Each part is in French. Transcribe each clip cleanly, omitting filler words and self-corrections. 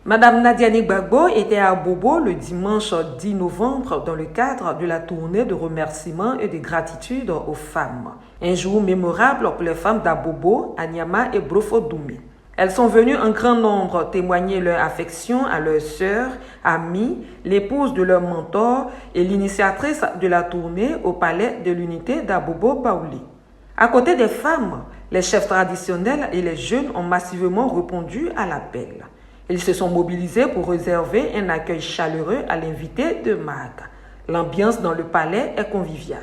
Madame Nadiani Gbagbo était à Bobo le dimanche 10 novembre dans le cadre de la tournée de remerciements et de gratitude aux femmes. Un jour mémorable pour les femmes d'Abobo, Anyama et Brofo-Doumé. Elles sont venues en grand nombre témoigner leur affection à leur sœur, amie, l'épouse de leur mentor et l'initiatrice de la tournée au palais de l'unité d'Abobo-Baoulé. À côté des femmes, les chefs traditionnels et les jeunes ont massivement répondu à l'appel. Ils se sont mobilisés pour réserver un accueil chaleureux à l'invité de Mag. L'ambiance dans le palais est conviviale.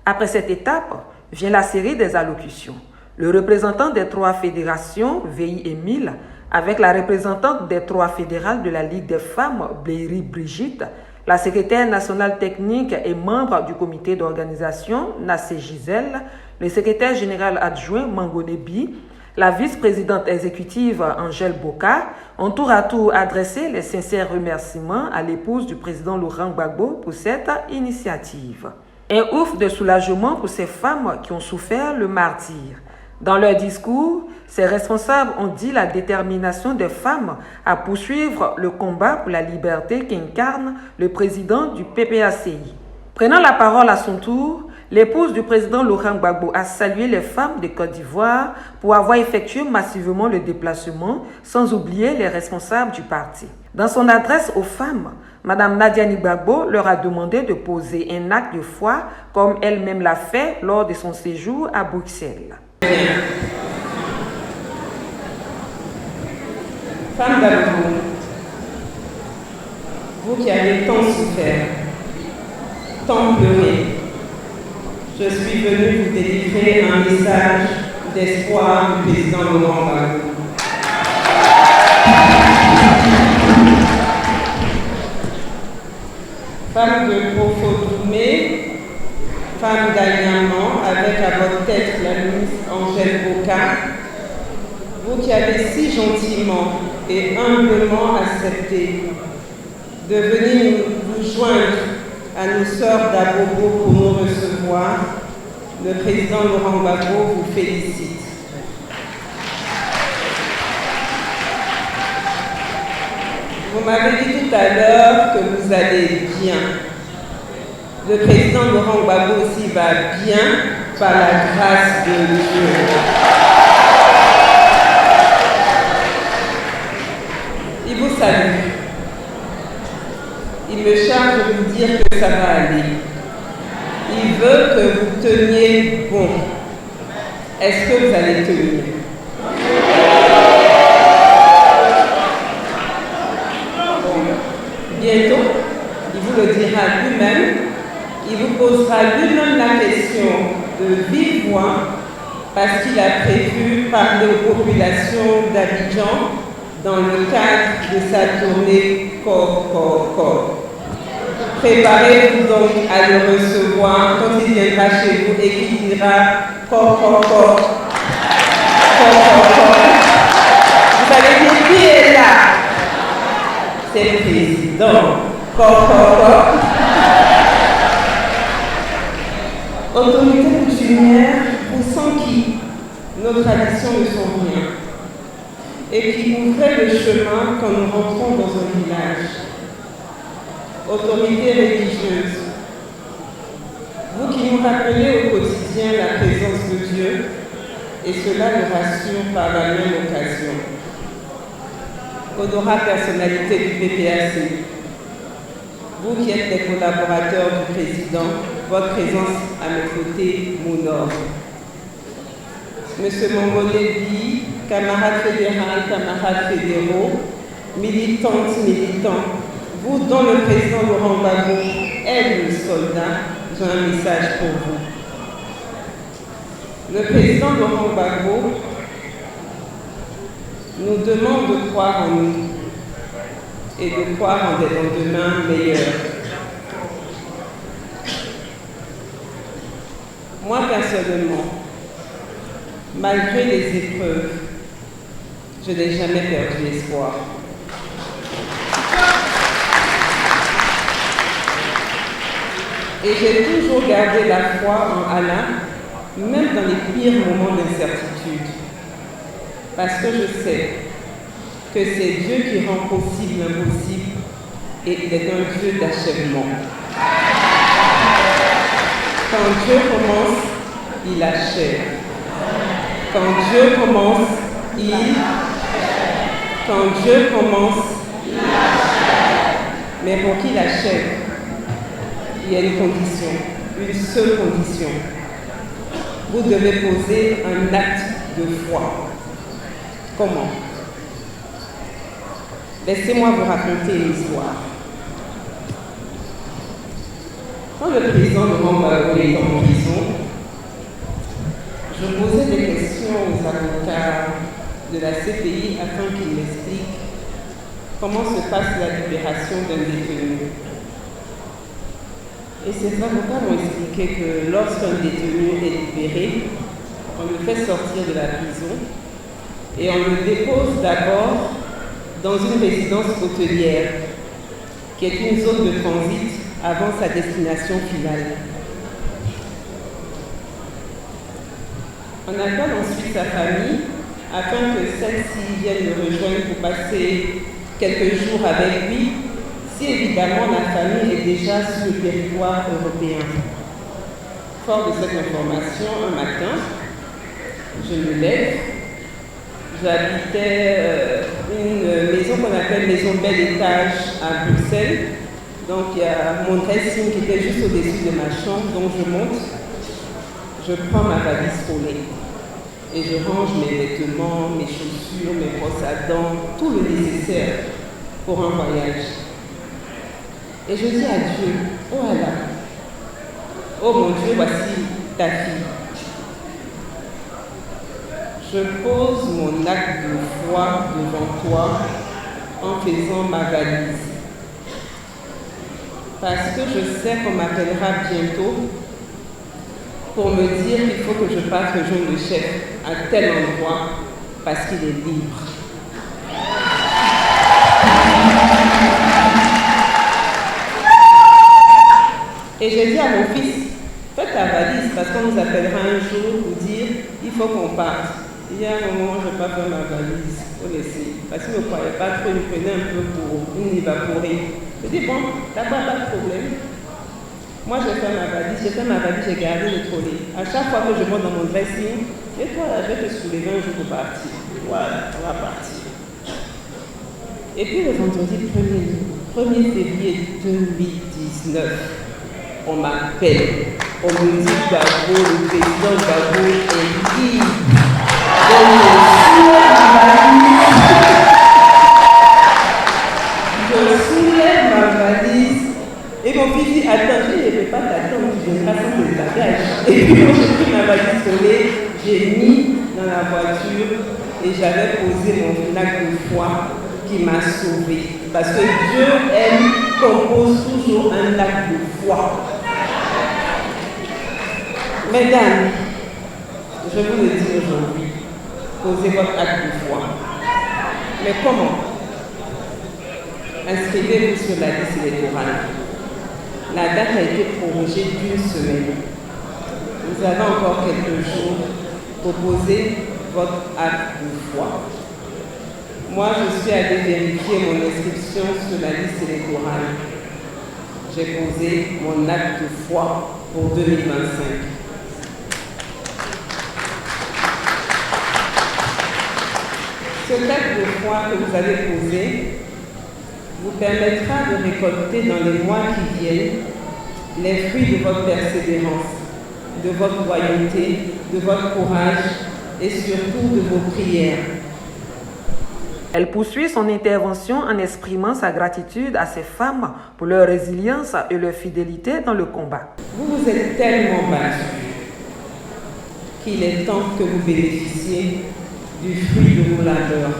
Après cette étape, vient la série des allocutions. Le représentant des 3 fédérations, Veilly Émile, avec la représentante des 3 fédérales de la Ligue des femmes, Bléry Brigitte, la secrétaire nationale technique et membre du comité d'organisation, Nassé Gisèle, le secrétaire général adjoint, Mangonebi, la vice-présidente exécutive Angèle Boka ont tour à tour adressé les sincères remerciements à l'épouse du président Laurent Gbagbo pour cette initiative. Un ouf de soulagement pour ces femmes qui ont souffert le martyre. Dans leur discours, ces responsables ont dit la détermination des femmes à poursuivre le combat pour la liberté qu'incarne le président du PPACI. Prenant la parole à son tour, l'épouse du président Laurent Gbagbo a salué les femmes de Côte d'Ivoire pour avoir effectué massivement le déplacement, sans oublier les responsables du parti. Dans son adresse aux femmes, Mme Nadiani Gbagbo leur a demandé de poser un acte de foi comme elle-même l'a fait lors de son séjour à Bruxelles. Femmes d'Abobo, vous qui avez tant souffert, tant pleuré, je suis venue vous délivrer un message d'espoir du président Laurent Gbagbo. Femme de Brofo-Doumé, femme d'Anyama, avec à votre tête la ministre Angèle Boka, vous qui avez si gentiment et humblement accepté de venir vous joindre à nos sœurs d'Abobo pour nous recevoir, le président Laurent Gbagbo vous félicite. Vous m'avez dit tout à l'heure que vous allez bien. Le président Laurent Gbagbo aussi va bien par la grâce de Dieu. Il vous salue. Il me charge de vous dire que ça va aller. Il veut que vous teniez bon. Est-ce que vous allez tenir? Bientôt, il vous le dira lui-même. Il vous posera lui-même la question de vive voix parce qu'il a prévu parler aux populations d'Abidjan dans le cadre de sa tournée Corps. Préparez-vous donc à le recevoir quand il viendra chez vous et qu'il dira Corps. Vous allez dire qui est là? C'est le président. Corps. Autorité coutumière ou sans qui nos traditions ne sont rien et qui ouvrait le chemin quand nous rentrons dans un village. Autorité religieuse, vous qui nous rappelez au quotidien la présence de Dieu et cela nous rassure par la même occasion. Honorable personnalité du PPAC, vous qui êtes les collaborateurs du président, votre présence à mes côtés m'honore. Monsieur Mangonebi, camarades fédérales, camarades fédéraux, militantes, militants, vous dont le président Laurent Gbagbo est le soldat, j'ai un message pour vous. Le président Laurent Gbagbo nous demande de croire en nous et de croire en des lendemains meilleurs. Moi, personnellement, malgré les épreuves, je n'ai jamais perdu espoir. Et j'ai toujours gardé la foi en Allah, même dans les pires moments d'incertitude. Parce que je sais que c'est Dieu qui rend possible l'impossible et il est un Dieu d'achèvement. Quand Dieu commence, il achève. Quand Dieu commence, Quand Dieu commence, il achève. Mais pour qu'il achève, il y a une condition, une seule condition. Vous devez poser un acte de foi. Comment? Laissez-moi vous raconter une histoire. Quand le président de Mambabou est en prison, je posais des questions aux avocats de la CPI afin qu'ils m'expliquent comment se passe la libération d'un détenu. Et ces avocats m'ont expliqué que lorsqu'un détenu est libéré, on le fait sortir de la prison et on le dépose d'abord dans une résidence hôtelière qui est une zone de transit avant sa destination finale. On appelle ensuite sa famille afin que celle-ci vienne le rejoindre pour passer quelques jours avec lui, si évidemment la famille est déjà sur le territoire européen. Fort de cette information, un matin, je me lève. J'habitais une maison qu'on appelle maison bel étage à Bruxelles. Donc il y a mon dressing qui était juste au-dessus de ma chambre, donc je monte, je prends ma valise roulée et je range mes vêtements, mes chaussures, mes brosses à dents, tout le nécessaire pour un voyage. Et je dis à Dieu, oh Allah, oh mon Dieu, voici ta fille. Je pose mon acte de foi devant toi en faisant ma valise. Parce que je sais qu'on m'appellera bientôt pour me dire qu'il faut que je parte rejoindre le chef à tel endroit parce qu'il est libre. Et j'ai dit à mon fils, fais ta valise parce qu'on nous appellera un jour pour dire il faut qu'on parte. Il y a un moment, je n'ai pas fait ma valise, il faut laisser. Parce qu'il ne me croyait pas trop, il me prenait un peu pour une évaporée. Je dis bon, d'abord pas de problème. Moi j'ai fait ma valise, j'ai gardé le trolley. À chaque fois que je monte dans mon dressing, et toi là, je vais te soulever un jour pour partir. Voilà, on va partir. Et puis le vendredi 1er février 2019, on m'appelle, on me dit Gbagbo, le président Gbagbo est libre. Je soulève ma valise et mon fils dit attends, je ne vais pas t'attendre, tu viendras sans le bagage. Et puis quand j'ai pris ma valise collée, j'ai mis dans la voiture et j'avais posé mon acte de foi qui m'a sauvé. Parce que Dieu aime qu'on pose toujours un acte de foi. Mesdames, je vous le dis aujourd'hui, posez votre acte de foi. Mais comment? Inscrivez-vous sur la liste électorale. La date a été prorogée d'une semaine. Vous avez encore quelques jours pour poser votre acte de foi. Moi, je suis allée vérifier mon inscription sur la liste électorale. J'ai posé mon acte de foi pour 2025. Ce acte de foi que vous avez posé vous permettra de récolter dans les mois qui viennent les fruits de votre persévérance, de votre loyauté, de votre courage et surtout de vos prières. Elle poursuit son intervention en exprimant sa gratitude à ces femmes pour leur résilience et leur fidélité dans le combat. Vous vous êtes tellement battus qu'il est temps que vous bénéficiez du fruit de vos labeurs.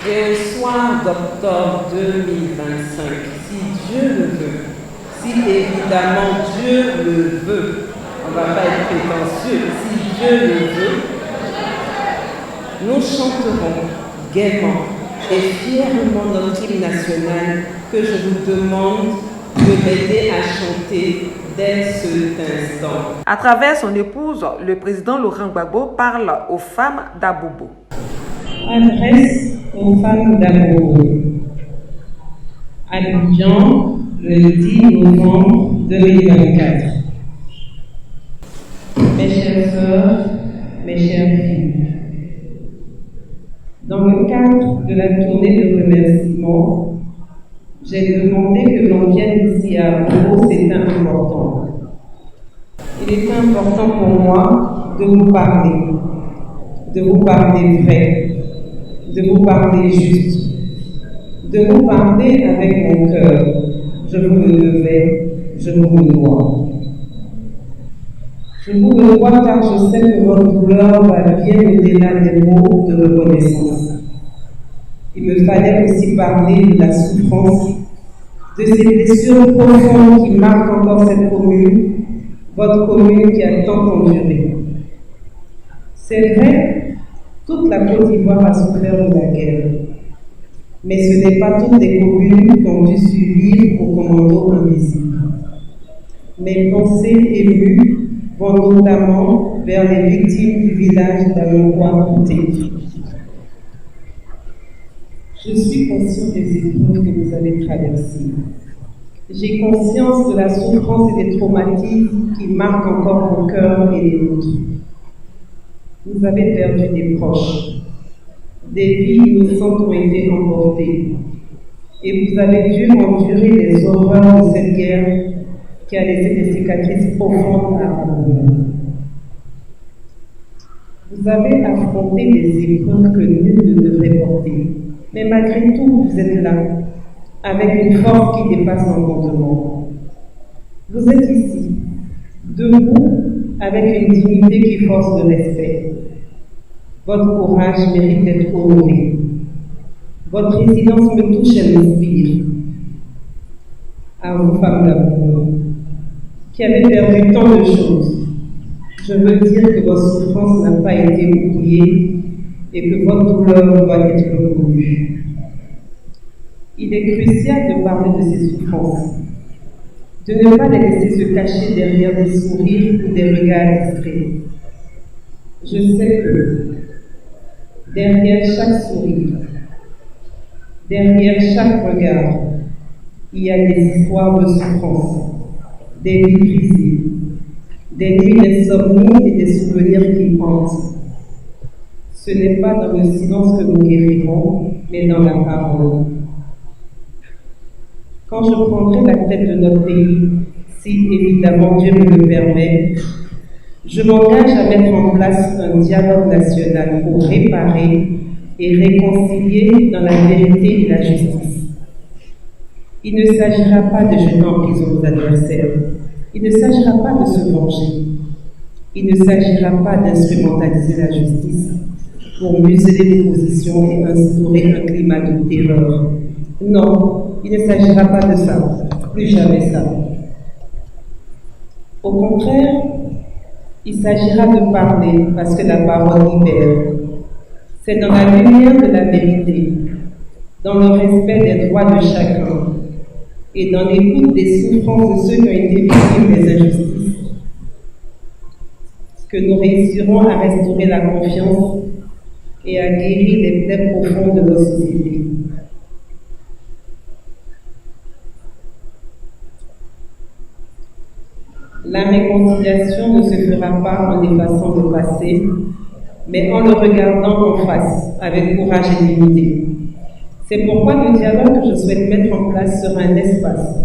Et au soir d'octobre 2025, si Dieu le veut, si évidemment Dieu le veut, on ne va pas être prétentieux, si Dieu le veut, nous chanterons gaiement et fièrement notre hymne national que je vous demande de m'aider à chanter dès cet instant. À travers son épouse, le président Laurent Gbagbo parle aux femmes d'Abobo. Adresse aux femmes d'Abobo. Abidjan, le 10 novembre 2024. Mes chères sœurs, mes chères filles, dans le cadre de la tournée de remerciements, j'ai demandé que l'on vienne ici à Abobo, c'est important. Il est important pour moi de vous parler vrai, de vous parler juste, de vous parler avec mon cœur. Je vous le devais, je vous le dois. Je vous le dois car je sais que votre douleur va bien au-delà des mots de reconnaissance. Il me fallait aussi parler de la souffrance, de ces blessures profondes qui marquent encore cette commune, votre commune qui a tant enduré. C'est vrai, toute la Côte d'Ivoire a souffert de la guerre, mais ce n'est pas toutes les communes qui ont dû survivre au commando invisible. Mes pensées émues vont notamment vers les victimes du village d'Alongoa-Kouté. Je suis conscient des épreuves que vous avez traversées. J'ai conscience de la souffrance et des traumatismes qui marquent encore vos cœurs et les nôtres. Vous avez perdu des proches. Des vies innocentes ont été emportées. Et vous avez dû endurer les horreurs de cette guerre qui a laissé des cicatrices profondes à vous. Vous avez affronté des épreuves que nul ne devrait porter. Mais malgré tout, vous êtes là, avec une force qui dépasse l'entendement. Vous êtes ici, debout, avec une dignité qui force le respect. Votre courage mérite d'être honoré. Votre résilience me touche et m'inspire. À vous, femmes d'amour, qui avez perdu tant de choses, je veux dire que votre souffrance n'a pas été oubliée et que votre douleur doit être reconnue. Il est crucial de parler de ces souffrances, de ne pas les laisser se cacher derrière des sourires ou des regards discrets. Je sais que derrière chaque sourire, derrière chaque regard, il y a des histoires de souffrance, des vies brisées, des nuits d'insomnie et des souvenirs qui hantent. Ce n'est pas dans le silence que nous guérirons, mais dans la parole. Quand je prendrai la tête de notre pays, si évidemment Dieu me le permet, je m'engage à mettre en place un dialogue national pour réparer et réconcilier dans la vérité et la justice. Il ne s'agira pas de jeter en prison nos adversaires. Il ne s'agira pas de se venger. Il ne s'agira pas d'instrumentaliser la justice pour museler les positions et instaurer un climat de terreur. Non, il ne s'agira pas de ça. Plus jamais ça. Au contraire, il s'agira de parler parce que la parole libère. C'est dans la lumière de la vérité, dans le respect des droits de chacun et dans l'écoute des souffrances de ceux qui ont été victimes des injustices que nous réussirons à restaurer la confiance et à guérir les plaies profondes de nos sociétés. La réconciliation ne se fera pas en effaçant le passé, mais en le regardant en face, avec courage et dignité. C'est pourquoi le dialogue que je souhaite mettre en place sera un espace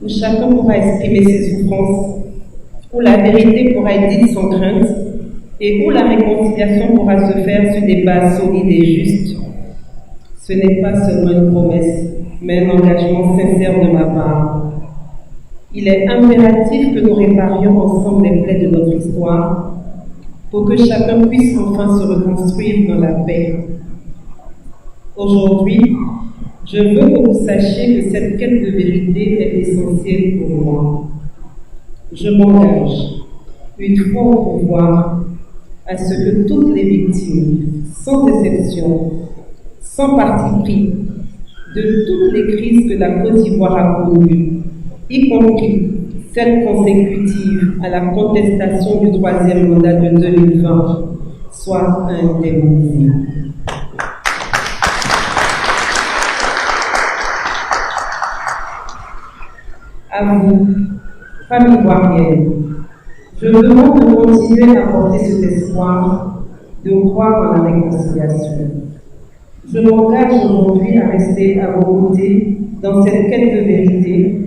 où chacun pourra exprimer ses souffrances, où la vérité pourra être dite sans crainte et où la réconciliation pourra se faire sur des bases solides et justes. Ce n'est pas seulement une promesse, mais un engagement sincère de ma part. Il est impératif que nous réparions ensemble les plaies de notre histoire pour que chacun puisse enfin se reconstruire dans la paix. Aujourd'hui, je veux que vous sachiez que cette quête de vérité est essentielle pour moi. Je m'engage, une fois au pouvoir, à ce que toutes les victimes, sans exception, sans parti pris, de toutes les crises que la Côte d'Ivoire a connues, y compris celle consécutive à la contestation du troisième mandat de 2020, soit indemnisée. À vous, famille ivoirienne, je vous demande de continuer à porter cet espoir, de croire en la réconciliation. Je m'engage aujourd'hui à rester à vos côtés dans cette quête de vérité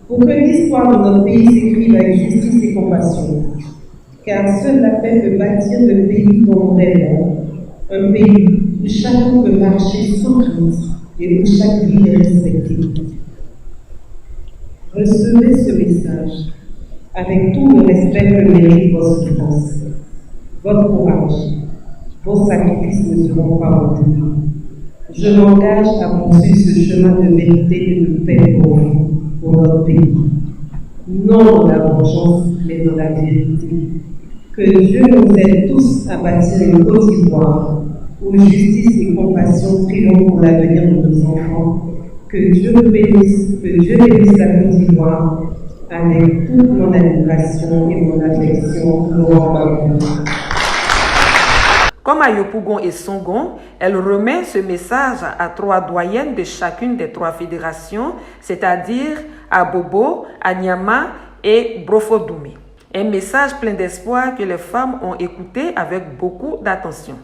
pour que l'histoire de notre pays s'écrive avec justice et compassion. Car seule la paix peut bâtir le pays dont nous rêvons, un pays où chacun peut marcher sans crainte et où chaque vie est respectée. Recevez ce message avec tout le respect que mérite votre souffrance. Votre courage, vos sacrifices ne seront pas rendus. Je m'engage à poursuivre ce chemin de vérité et de paix pour vous, pour notre pays. Non dans la vengeance, mais dans la vérité. Que Dieu nous aide tous à bâtir une Côte d'Ivoire où justice et compassion triomphent pour l'avenir de nos enfants. Que Dieu bénisse la Côte d'Ivoire avec toute mon admiration et mon affection. Laurent Gbagbo. Comme à Yopougon et Songon, elle remet ce message à 3 doyennes de chacune des 3 fédérations, c'est-à-dire à Bobo, à Nyama et Brofo-Doumé. Un message plein d'espoir que les femmes ont écouté avec beaucoup d'attention.